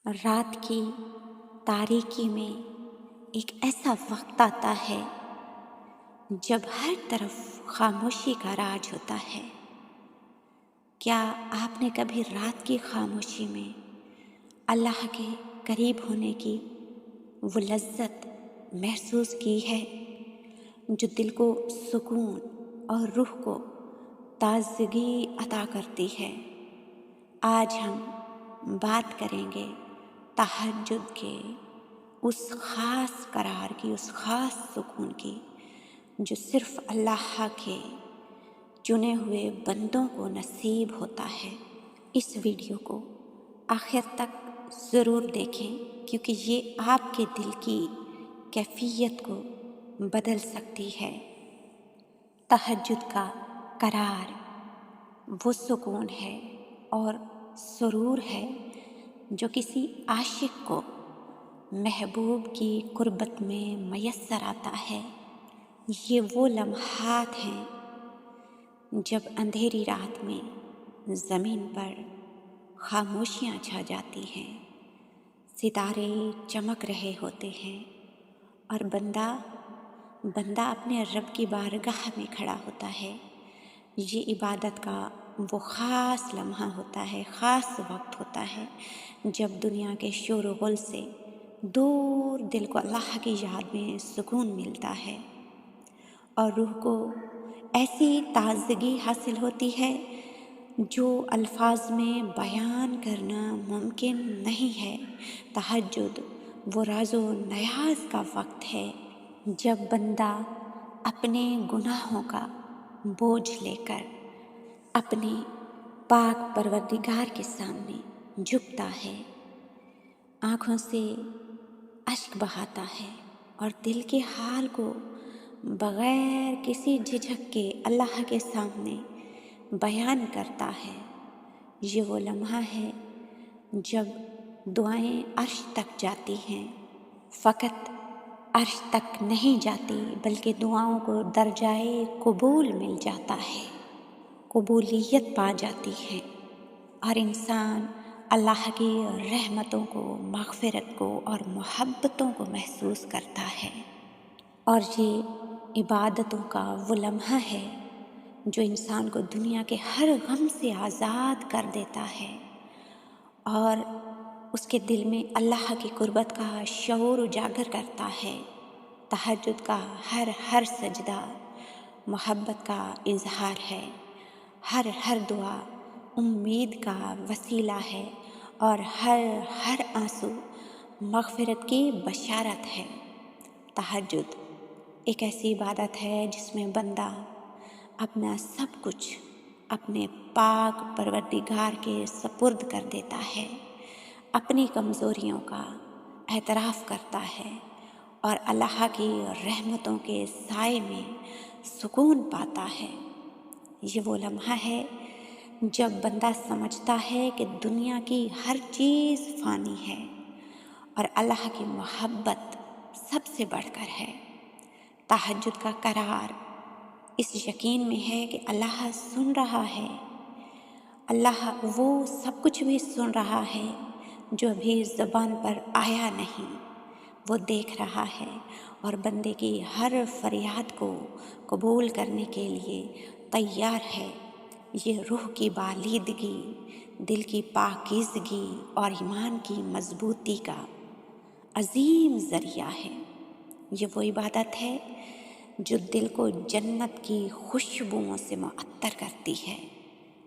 رات کی تاریکی میں ایک ایسا وقت آتا ہے جب ہر طرف خاموشی کا راج ہوتا ہے۔ کیا آپ نے کبھی رات کی خاموشی میں اللہ کے قریب ہونے کی وہ لذت محسوس کی ہے جو دل کو سکون اور روح کو تازگی عطا کرتی ہے؟ آج ہم بات کریں گے تہجد کے اس خاص قرار کی، اس خاص سکون کی جو صرف اللہ کے چنے ہوئے بندوں کو نصیب ہوتا ہے۔ اس ویڈیو کو آخر تک ضرور دیکھیں کیونکہ یہ آپ کے دل کی کیفیت کو بدل سکتی ہے۔ تہجد کا قرار وہ سکون ہے اور سرور ہے جو کسی عاشق کو محبوب کی قربت میں میسر آتا ہے۔ یہ وہ لمحات ہیں جب اندھیری رات میں زمین پر خاموشیاں چھا جاتی ہیں، ستارے چمک رہے ہوتے ہیں اور بندہ اپنے رب کی بارگاہ میں کھڑا ہوتا ہے۔ یہ عبادت کا وہ خاص لمحہ ہوتا ہے، خاص وقت ہوتا ہے جب دنیا کے شور و غل سے دور دل کو اللہ کی یاد میں سکون ملتا ہے اور روح کو ایسی تازگی حاصل ہوتی ہے جو الفاظ میں بیان کرنا ممکن نہیں ہے۔ تہجد وہ راز و نیاز کا وقت ہے جب بندہ اپنے گناہوں کا بوجھ لے کر اپنے پاک پروردگار کے سامنے جھکتا ہے، آنکھوں سے اشک بہاتا ہے اور دل کے حال کو بغیر کسی جھجک کے اللہ کے سامنے بیان کرتا ہے۔ یہ وہ لمحہ ہے جب دعائیں عرش تک جاتی ہیں، فقط عرش تک نہیں جاتی بلکہ دعاؤں کو درجائے قبول مل جاتا ہے، قبولیت پا جاتی ہے اور انسان اللہ کی رحمتوں کو، مغفرت کو اور محبتوں کو محسوس کرتا ہے۔ اور یہ عبادتوں کا وہ لمحہ ہے جو انسان کو دنیا کے ہر غم سے آزاد کر دیتا ہے اور اس کے دل میں اللہ کی قربت کا شعور اجاگر کرتا ہے۔ تہجد کا ہر سجدہ محبت کا اظہار ہے، ہر دعا امید کا وسیلہ ہے اور ہر آنسو مغفرت کی بشارت ہے۔ تہجد ایک ایسی عبادت ہے جس میں بندہ اپنا سب کچھ اپنے پاک پروردگار کے سپرد کر دیتا ہے، اپنی کمزوریوں کا اعتراف کرتا ہے اور اللہ کی رحمتوں کے سائے میں سکون پاتا ہے۔ یہ وہ لمحہ ہے جب بندہ سمجھتا ہے کہ دنیا کی ہر چیز فانی ہے اور اللہ کی محبت سب سے بڑھ کر ہے۔ تہجد کا قرار اس یقین میں ہے کہ اللہ سن رہا ہے، اللہ وہ سب کچھ بھی سن رہا ہے جو ابھی زبان پر آیا نہیں، وہ دیکھ رہا ہے اور بندے کی ہر فریاد کو قبول کرنے کے لیے تیار ہے۔ یہ روح کی بالیدگی، دل کی پاکیزگی اور ایمان کی مضبوطی کا عظیم ذریعہ ہے۔ یہ وہ عبادت ہے جو دل کو جنت کی خوشبوؤں سے معطر کرتی ہے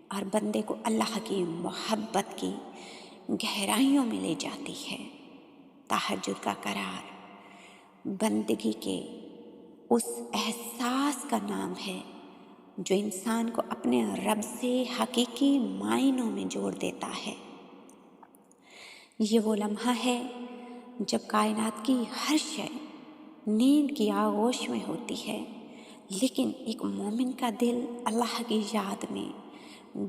اور بندے کو اللہ کی محبت کی گہرائیوں میں لے جاتی ہے۔ تہجد کا قرار بندگی کے اس احساس کا نام ہے جو انسان کو اپنے رب سے حقیقی معنوں میں جوڑ دیتا ہے۔ یہ وہ لمحہ ہے جب کائنات کی ہر شے نیند کی آغوش میں ہوتی ہے لیکن ایک مومن کا دل اللہ کی یاد میں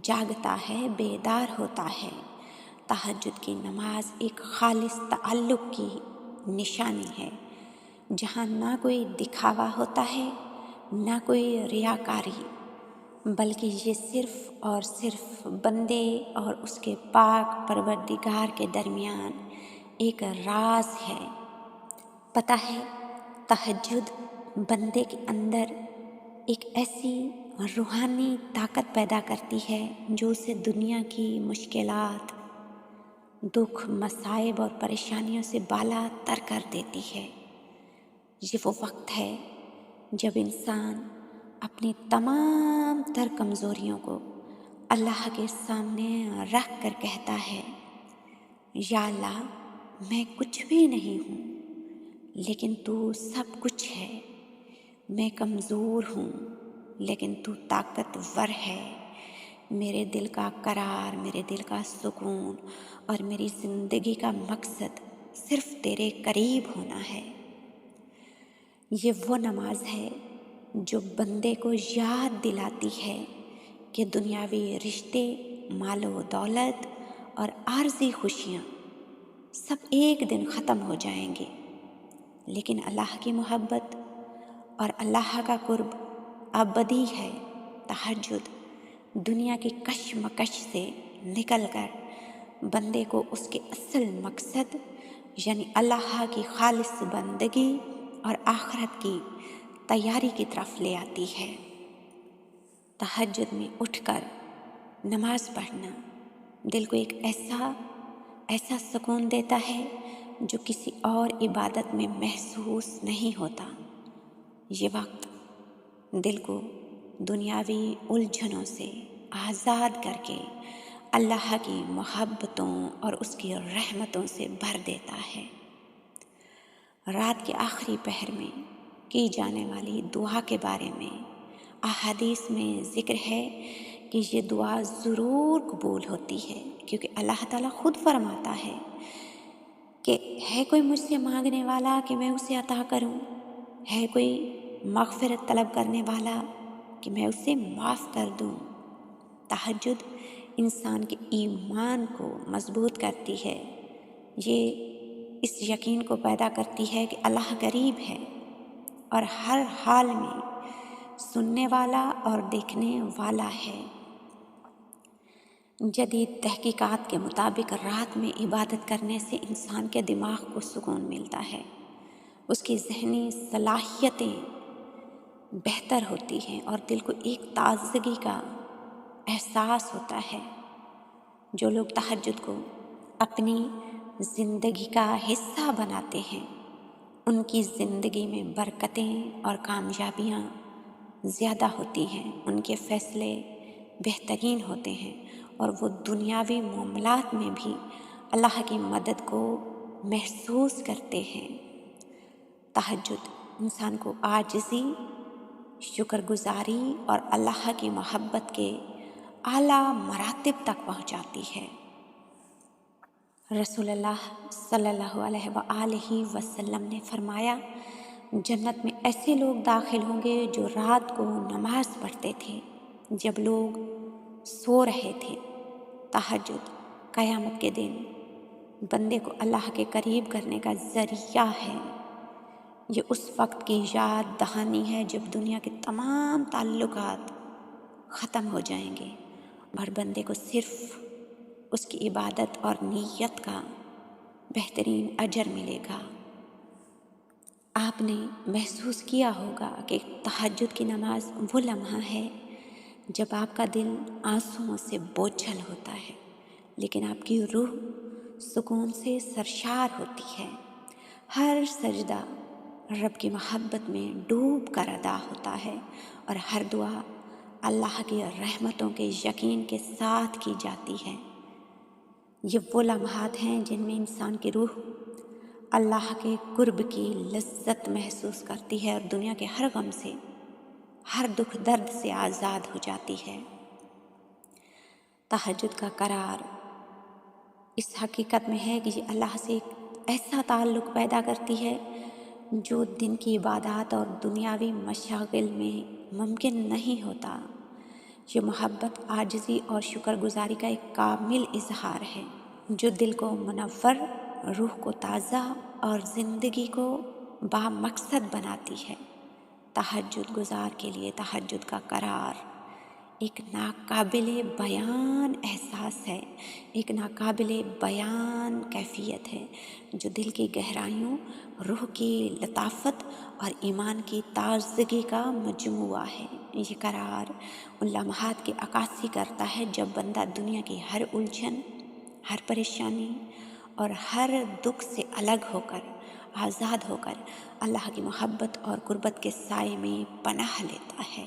جاگتا ہے، بیدار ہوتا ہے۔ تہجد کی نماز ایک خالص تعلق کی نشانی ہے جہاں نہ کوئی دکھاوا ہوتا ہے، نہ کوئی ریاکاری، بلکہ یہ صرف اور صرف بندے اور اس کے پاک پروردگار کے درمیان ایک راز ہے۔ پتہ ہے، تہجد بندے کے اندر ایک ایسی روحانی طاقت پیدا کرتی ہے جو اسے دنیا کی مشکلات، دکھ، مصائب اور پریشانیوں سے بالا تر کر دیتی ہے۔ یہ وہ وقت ہے جب انسان اپنی تمام تر کمزوریوں کو اللہ کے سامنے رکھ کر کہتا ہے، یا اللہ، میں کچھ بھی نہیں ہوں، لیکن تو سب کچھ ہے۔ میں کمزور ہوں، لیکن تو طاقتور ہے۔ میرے دل کا قرار، میرے دل کا سکون اور میری زندگی کا مقصد صرف تیرے قریب ہونا ہے۔ یہ وہ نماز ہے جو بندے کو یاد دلاتی ہے کہ دنیاوی رشتے، مال و دولت اور عارضی خوشیاں سب ایک دن ختم ہو جائیں گے، لیکن اللہ کی محبت اور اللہ کا قرب ابدی ہے۔ تہجد دنیا کی کشمکش سے نکل کر بندے کو اس کے اصل مقصد یعنی اللہ کی خالص بندگی اور آخرت کی تیاری کی طرف لے آتی ہے۔ تہجد میں اٹھ کر نماز پڑھنا دل کو ایک ایسا سکون دیتا ہے جو کسی اور عبادت میں محسوس نہیں ہوتا۔ یہ وقت دل کو دنیاوی الجھنوں سے آزاد کر کے اللہ کی محبتوں اور اس کی رحمتوں سے بھر دیتا ہے۔ رات کے آخری پہر میں کی جانے والی دعا کے بارے میں احادیث میں ذکر ہے کہ یہ دعا ضرور قبول ہوتی ہے، کیونکہ اللہ تعالیٰ خود فرماتا ہے کہ ہے کوئی مجھ سے مانگنے والا کہ میں اسے عطا کروں، ہے کوئی مغفرت طلب کرنے والا کہ میں اسے معاف کر دوں۔ تہجد انسان کے ایمان کو مضبوط کرتی ہے، یہ اس یقین کو پیدا کرتی ہے کہ اللہ قریب ہے اور ہر حال میں سننے والا اور دیکھنے والا ہے۔ جدید تحقیقات کے مطابق رات میں عبادت کرنے سے انسان کے دماغ کو سکون ملتا ہے، اس کی ذہنی صلاحیتیں بہتر ہوتی ہیں اور دل کو ایک تازگی کا احساس ہوتا ہے۔ جو لوگ تہجد کو اپنی زندگی کا حصہ بناتے ہیں ان کی زندگی میں برکتیں اور کامیابیاں زیادہ ہوتی ہیں، ان کے فیصلے بہترین ہوتے ہیں اور وہ دنیاوی معاملات میں بھی اللہ کی مدد کو محسوس کرتے ہیں۔ تہجد انسان کو عاجزی، شکر گزاری اور اللہ کی محبت کے اعلیٰ مراتب تک پہنچاتی ہے۔ رسول اللہ صلی اللہ علیہ وآلہ وسلم نے فرمایا، جنت میں ایسے لوگ داخل ہوں گے جو رات کو نماز پڑھتے تھے جب لوگ سو رہے تھے۔ تہجد قیامت کے دن بندے کو اللہ کے قریب کرنے کا ذریعہ ہے۔ یہ اس وقت کی یاد دہانی ہے جب دنیا کے تمام تعلقات ختم ہو جائیں گے اور بندے کو صرف اس کی عبادت اور نیت کا بہترین اجر ملے گا۔ آپ نے محسوس کیا ہوگا کہ تہجد کی نماز وہ لمحہ ہے جب آپ کا دل آنسوؤں سے بوجھل ہوتا ہے، لیکن آپ کی روح سکون سے سرشار ہوتی ہے۔ ہر سجدہ رب کی محبت میں ڈوب کر ادا ہوتا ہے اور ہر دعا اللہ کی رحمتوں کے یقین کے ساتھ کی جاتی ہے۔ یہ وہ لمحات ہیں جن میں انسان کی روح اللہ کے قرب کی لذت محسوس کرتی ہے اور دنیا کے ہر غم سے، ہر دکھ درد سے آزاد ہو جاتی ہے۔ تہجد کا قرار اس حقیقت میں ہے کہ یہ اللہ سے ایک ایسا تعلق پیدا کرتی ہے جو دن کی عبادات اور دنیاوی مشاغل میں ممکن نہیں ہوتا۔ یہ محبت، عاجزی اور شکر گزاری کا ایک کامل اظہار ہے جو دل کو منور، روح کو تازہ اور زندگی کو بامقصد بناتی ہے۔ تہجد گزار کے لیے تہجد کا قرار ایک ناقابل بیان احساس ہے، ایک ناقابل بیان کیفیت ہے جو دل کی گہرائیوں، روح کی لطافت اور ایمان کی تازگی کا مجموعہ ہے۔ یہ قرار ان لمحات کی عکاسی کرتا ہے جب بندہ دنیا کی ہر الجھن، ہر پریشانی اور ہر دکھ سے الگ ہو کر، آزاد ہو کر اللہ کی محبت اور قربت کے سائے میں پناہ لیتا ہے۔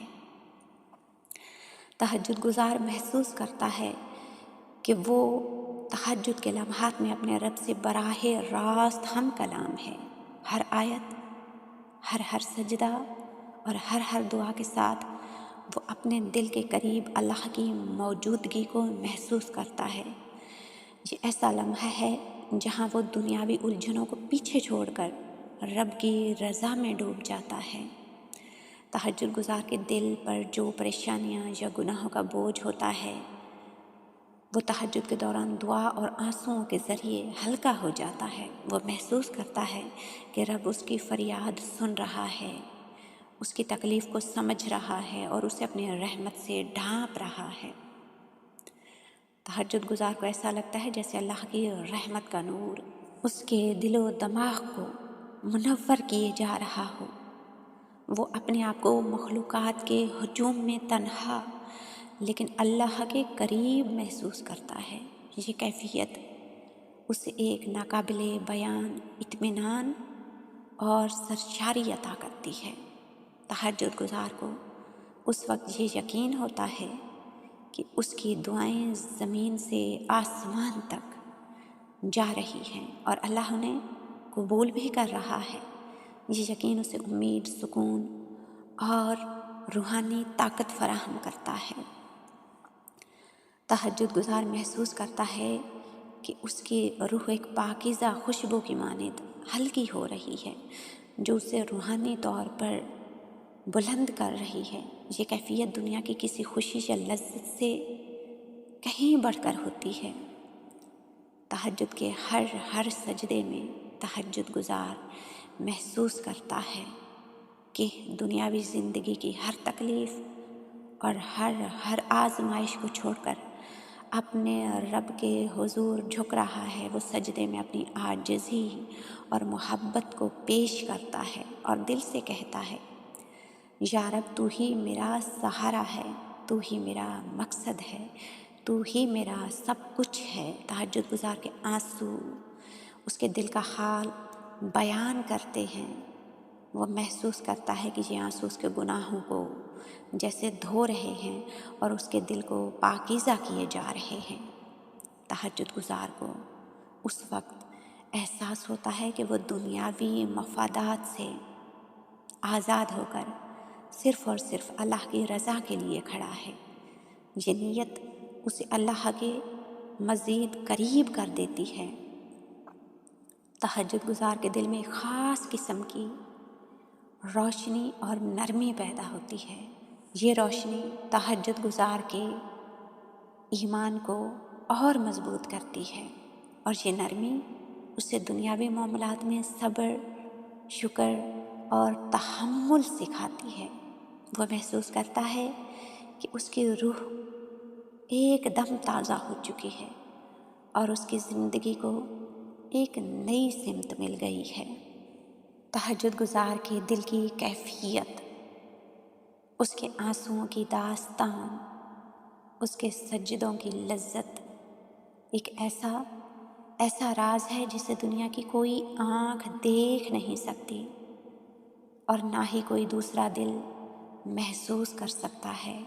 تہجد گزار محسوس کرتا ہے کہ وہ تہجد کے لمحات میں اپنے رب سے براہ راست ہم کلام ہے۔ ہر آیت، ہر سجدہ اور ہر دعا کے ساتھ وہ اپنے دل کے قریب اللہ کی موجودگی کو محسوس کرتا ہے۔ یہ ایسا لمحہ ہے جہاں وہ دنیاوی الجھنوں کو پیچھے چھوڑ کر رب کی رضا میں ڈوب جاتا ہے۔ تہجد گزار کے دل پر جو پریشانیاں یا گناہوں کا بوجھ ہوتا ہے وہ تہجد کے دوران دعا اور آنسوؤں کے ذریعے ہلکا ہو جاتا ہے۔ وہ محسوس کرتا ہے کہ رب اس کی فریاد سن رہا ہے، اس کی تکلیف کو سمجھ رہا ہے اور اسے اپنی رحمت سے ڈھانپ رہا ہے۔ تہجد گزار کو ایسا لگتا ہے جیسے اللہ کی رحمت کا نور اس کے دل و دماغ کو منور کیے جا رہا ہو۔ وہ اپنے آپ کو مخلوقات کے ہجوم میں تنہا لیکن اللہ کے قریب محسوس کرتا ہے۔ یہ کیفیت اسے ایک ناقابل بیان اطمینان اور سرشاری عطا کرتی ہے۔ تہجد گزار کو اس وقت یہ یقین ہوتا ہے کہ اس کی دعائیں زمین سے آسمان تک جا رہی ہیں اور اللہ انہیں قبول بھی کر رہا ہے۔ یہ یقین اسے امید، سکون اور روحانی طاقت فراہم کرتا ہے۔ تہجد گزار محسوس کرتا ہے کہ اس کی روح ایک پاکیزہ خوشبو کی مانند ہلکی ہو رہی ہے جو اسے روحانی طور پر بلند کر رہی ہے۔ یہ کیفیت دنیا کی کسی خوشی یا لذت سے کہیں بڑھ کر ہوتی ہے۔ تہجد کے ہر سجدے میں تہجد گزار محسوس کرتا ہے کہ دنیاوی زندگی کی ہر تکلیف اور ہر آزمائش کو چھوڑ کر اپنے رب کے حضور جھک رہا ہے۔ وہ سجدے میں اپنی عاجزی اور محبت کو پیش کرتا ہے اور دل سے کہتا ہے، یا رب تو ہی میرا سہارا ہے، تو ہی میرا مقصد ہے، تو ہی میرا سب کچھ ہے۔ تہجد گزار کے آنسو اس کے دل کا حال بیان کرتے ہیں۔ وہ محسوس کرتا ہے کہ یہ آنسو اس کے گناہوں کو جیسے دھو رہے ہیں اور اس کے دل کو پاکیزہ کیے جا رہے ہیں۔ تہجد گزار کو اس وقت احساس ہوتا ہے کہ وہ دنیاوی مفادات سے آزاد ہو کر صرف اور صرف اللہ کی رضا کے لیے کھڑا ہے۔ یہ نیت اسے اللہ کے مزید قریب کر دیتی ہے۔ تہجد گزار کے دل میں ایک خاص قسم کی روشنی اور نرمی پیدا ہوتی ہے۔ یہ روشنی تہجد گزار کے ایمان کو اور مضبوط کرتی ہے اور یہ نرمی اسے دنیاوی معاملات میں صبر، شکر اور تحمل سکھاتی ہے۔ وہ محسوس کرتا ہے کہ اس کی روح ایک دم تازہ ہو چکی ہے اور اس کی زندگی کو ایک نئی سمت مل گئی ہے۔ تہجد گزار کے دل کی کیفیت، اس کے آنسوؤں کی داستان، اس کے سجدوں کی لذت ایک ایسا راز ہے جسے دنیا کی کوئی آنکھ دیکھ نہیں سکتی اور نہ ہی کوئی دوسرا دل محسوس کر سکتا ہے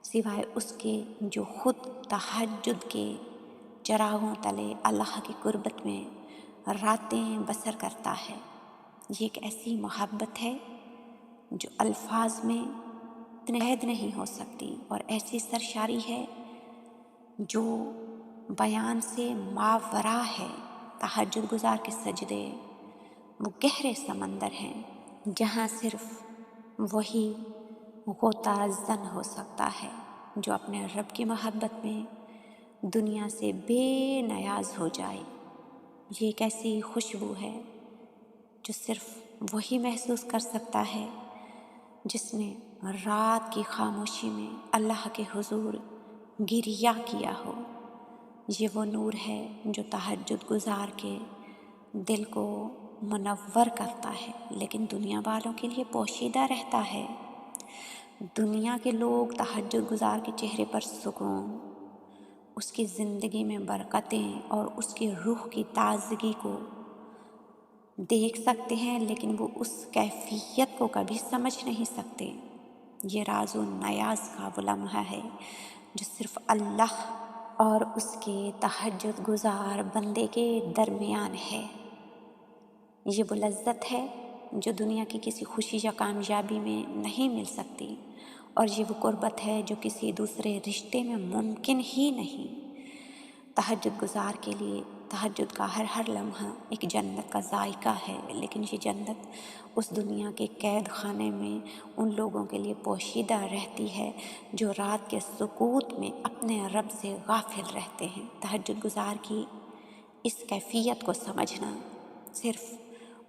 سوائے اس کے جو خود تہجد کے چراغوں تلے اللہ کی قربت میں راتیں بسر کرتا ہے۔ یہ ایک ایسی محبت ہے جو الفاظ میں قید نہیں ہو سکتی اور ایسی سرشاری ہے جو بیان سے ماوراء ہے۔ تہجد گزار کے سجدے وہ گہرے سمندر ہیں جہاں صرف وہی غوطہ زن ہو سکتا ہے جو اپنے رب کی محبت میں دنیا سے بے نیاز ہو جائے۔ یہ ایک ایسی خوشبو ہے جو صرف وہی محسوس کر سکتا ہے جس نے رات کی خاموشی میں اللہ کے حضور گریہ کیا ہو، یہ وہ نور ہے جو تہجد گزار کے دل کو منور کرتا ہے، لیکن دنیا والوں کے لیے پوشیدہ رہتا ہے۔ دنیا کے لوگ تہجد گزار کے چہرے پر سکون، اس کی زندگی میں برکتیں اور اس کی روح کی تازگی کو دیکھ سکتے ہیں، لیکن وہ اس کیفیت کو کبھی سمجھ نہیں سکتے۔ یہ راز و نیاز کا وہ لمحہ ہے جو صرف اللہ اور اس کے تہجد گزار بندے کے درمیان ہے۔ یہ وہ لذت ہے جو دنیا کی کسی خوشی یا کامیابی میں نہیں مل سکتی، اور یہ وہ قربت ہے جو کسی دوسرے رشتے میں ممکن ہی نہیں۔ تہجد گزار کے لیے تہجد کا ہر لمحہ ایک جنت کا ذائقہ ہے، لیکن یہ جنت اس دنیا کے قید خانے میں ان لوگوں کے لیے پوشیدہ رہتی ہے جو رات کے سکوت میں اپنے رب سے غافل رہتے ہیں۔ تہجد گزار کی اس کیفیت کو سمجھنا صرف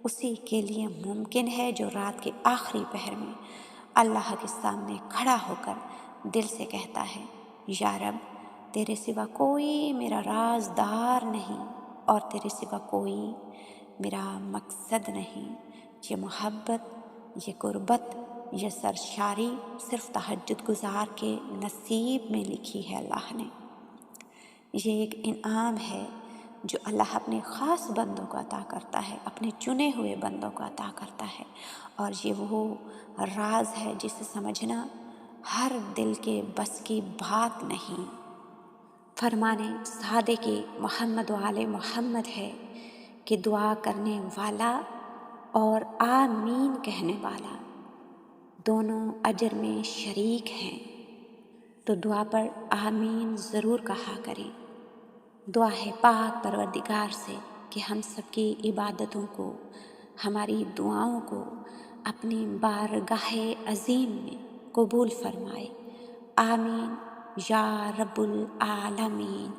اسی کے لیے ممکن ہے جو رات کے آخری پہر میں اللہ کے سامنے کھڑا ہو کر دل سے کہتا ہے، یا رب، تیرے سوا کوئی میرا رازدار نہیں اور تیرے سوا کوئی میرا مقصد نہیں۔ یہ محبت، یہ قربت، یہ سرشاری صرف تہجد گزار کے نصیب میں لکھی ہے اللہ نے۔ یہ ایک انعام ہے جو اللہ اپنے خاص بندوں کو عطا کرتا ہے، اپنے چنے ہوئے بندوں کو عطا کرتا ہے، اور یہ وہ راز ہے جسے سمجھنا ہر دل کے بس کی بات نہیں۔ فرمانے صادق محمد و آل محمد ہے کہ دعا کرنے والا اور آمین کہنے والا دونوں اجر میں شریک ہیں، تو دعا پر آمین ضرور کہا کریں۔ دعا ہے پاک پروردگار سے کہ ہم سب کی عبادتوں کو، ہماری دعاؤں کو اپنی بارگاہ عظیم میں قبول فرمائے۔ آمین یا رب العالمین۔